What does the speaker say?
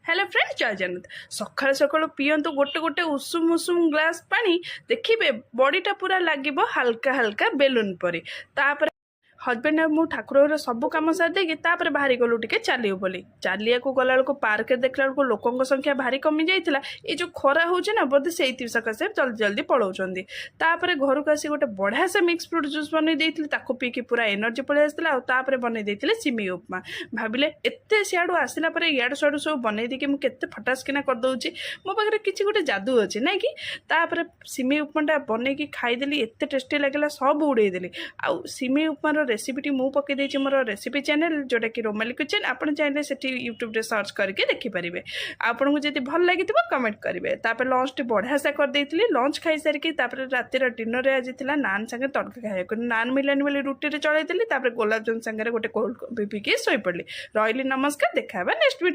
Hello friends जय जगन्नाथ। सकाल सकाल पियंतु गोटे गोटे उषुम उषुम ग्लास पानी देखिए बॉडीटा पूरा लगे हल्का हल्का बेलून परी। तापर हजबैंड मु ठाकुर सब कम सारी तापर बाहरी गलु टे चलू बोली चलिया गला पार्क देखला लोकों संख्या भारी कमी जाइला। ये जो खरा हो बोधे से सकाशे जल्दी जल्दी पलाऊँ। तापर घर को आसी गोटे बढ़िया से मिक्स फ्रूट जूस बनई पीकी पूरा एनर्जी पलि आसला। बनई सिमी उपमा भाविले एत सियाड़ू आसला इाड़ू सियाड़ू सब बनई देकी मुझे फटास्किना करदे मो पाखे किसी गोटे जादू अच्छे ना कि तापर सिमी उपमाटा बनईकी खाईदेली एत टेस्टी लगे सब उड़ेदेली। आउ सिमी उपमार रेसिपीटी मु पकई देछि मोर रेसिपी चैनल जोटा कि रोमाली किचन। आपण चाहे से यूट्यूब रे सर्च करके देखिपारे। आपको जब भल लगी कमेंट करेंगे। तापर लंच टी बढ़िया से करदे लंच खाई सारिकी रातिर डिनर आज नान संगे तड़का खाया नान मिलानी बोली रुटी चलई गोलाप जामुन संगे गोटे कोल्ड कॉफी पीकी शोई पड़ी। रही नमस्कार देखा नेक्स्ट वीडियो।